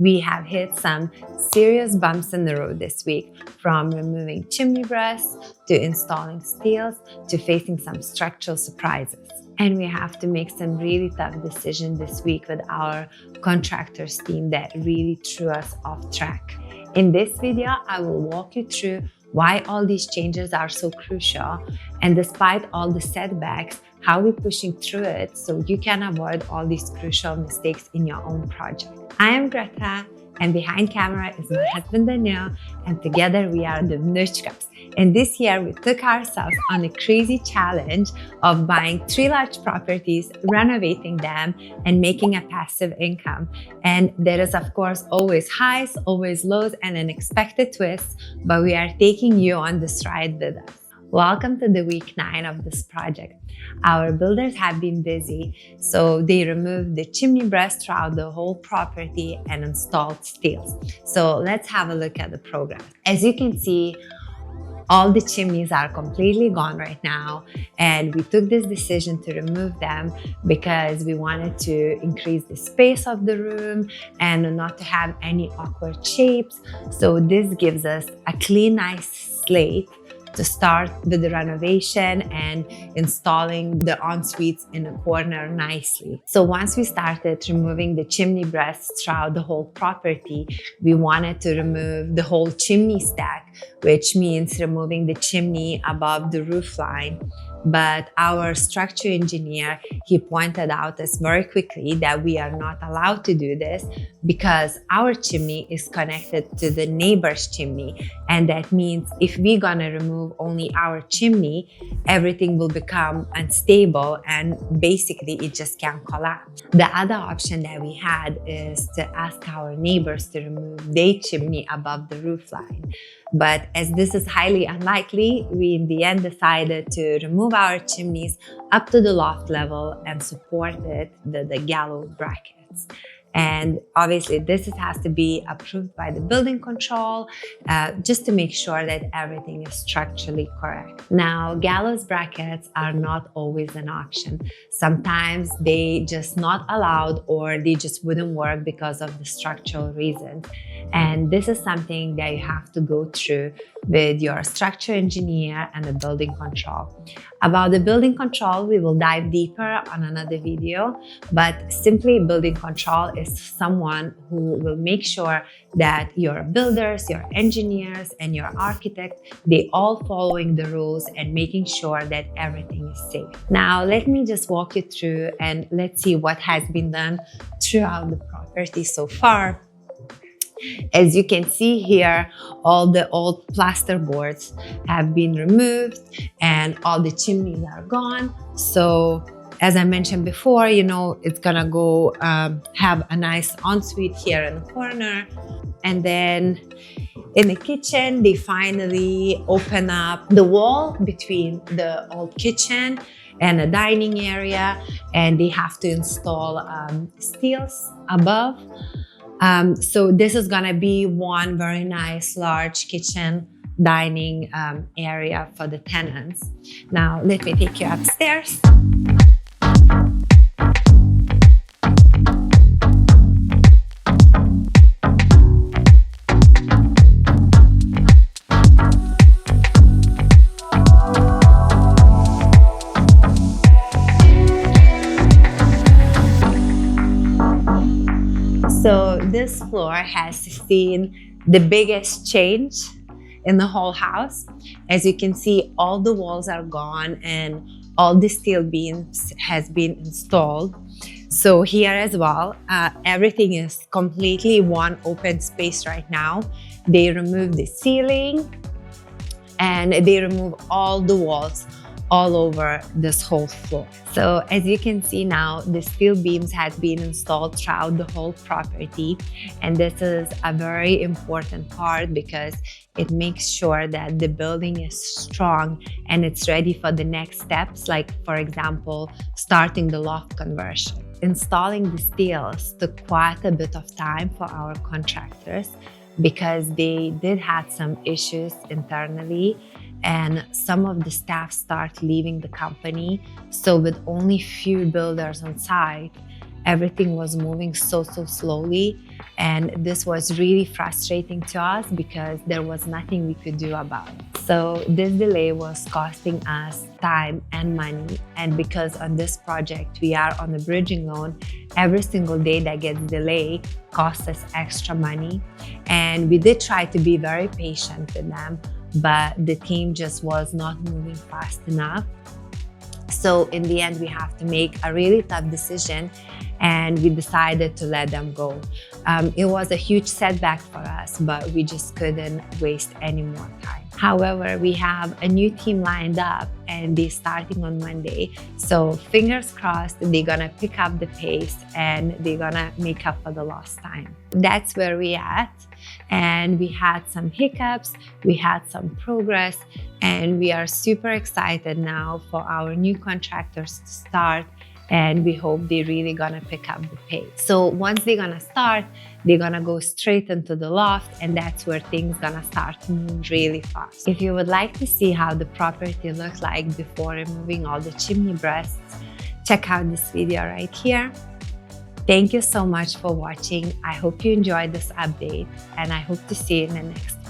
We have hit some serious bumps in the road this week, from removing chimney breasts to installing steels to facing some structural surprises. And we have to make some really tough decisions this week with our contractors team that really threw us off track. In this video, I will walk you through why all these changes are so crucial, and despite all the setbacks, how we're pushing through it so you can avoid all these crucial mistakes in your own project. I am Greta, and behind camera is my husband Daniil, and together we are the Vnoutchkovs. And this year we took ourselves on a crazy challenge of buying 3 large properties, renovating them, and making a passive income. And there is of course always highs, always lows, and unexpected twists, but we are taking you on this ride with us. Welcome to the week 9 of this project. Our builders have been busy, so they removed the chimney breast throughout the whole property and installed steels. So let's have a look at the progress. As you can see, all the chimneys are completely gone right now, and we took this decision to remove them because we wanted to increase the space of the room and not to have any awkward shapes. So this gives us a clean, nice slate to start with the renovation and installing the en-suites in a corner nicely. So once we started removing the chimney breasts throughout the whole property, we wanted to remove the whole chimney stack, which means removing the chimney above the roof line. But our structure engineer, he pointed out us very quickly that we are not allowed to do this because our chimney is connected to the neighbor's chimney. And that means if we're gonna remove only our chimney, everything will become unstable and basically it just can collapse. The other option that we had is to ask our neighbors to remove their chimney above the roof line. But as this is highly unlikely, we in the end decided to remove our chimneys up to the loft level and support it with the gallows brackets. And obviously this has to be approved by the building control just to make sure that everything is structurally correct. Now, gallows brackets are not always an option. Sometimes they just not allowed or they just wouldn't work because of the structural reasons. And this is something that you have to go through with your structure engineer and the building control. About the building control, we will dive deeper on another video, but simply building control is someone who will make sure that your builders, your engineers, and your architect, they all following the rules and making sure that everything is safe. Now, let me just walk you through and let's see what has been done throughout the property so far. As you can see here, all the old plaster boards have been removed and all the chimneys are gone. So as I mentioned before, it's gonna go have a nice ensuite here in the corner. And then in the kitchen, they finally open up the wall between the old kitchen and a dining area, and they have to install steels above. So this is gonna be one very nice large kitchen dining area for the tenants. Now let me take you upstairs. So this floor has seen the biggest change in the whole house. As you can see, all the walls are gone and all the steel beams has been installed. So here as well, everything is completely one open space right now. They removed the ceiling and they removed all the walls all over this whole floor. So as you can see now, the steel beams has been installed throughout the whole property, and this is a very important part because it makes sure that the building is strong and it's ready for the next steps, like for example, starting the loft conversion. Installing the steels took quite a bit of time for our contractors because they did have some issues internally and some of the staff start leaving the company. So with only few builders on site, everything was moving so slowly And this was really frustrating to us because there was nothing we could do about it. So this delay was costing us time and money. And because on this project we are on a bridging loan, every single day that gets delayed costs us extra money. And we did try to be very patient with them, but the team just was not moving fast enough. So in the end, we have to make a really tough decision, and we decided to let them go. It was a huge setback for us, but we just couldn't waste any more time. However, we have a new team lined up and they're starting on Monday. So fingers crossed, they're gonna pick up the pace and they're gonna make up for the lost time. That's where we're at. And we had some hiccups, we had some progress, and we are super excited now for our new contractors to start. And we hope they're really gonna pick up the pace. So once they're gonna start, they're gonna go straight into the loft, and that's where things gonna start to move really fast. If you would like to see how the property looked like before removing all the chimney breasts, check out this video right here. Thank you so much for watching. I hope you enjoyed this update, and I hope to see you in the next one.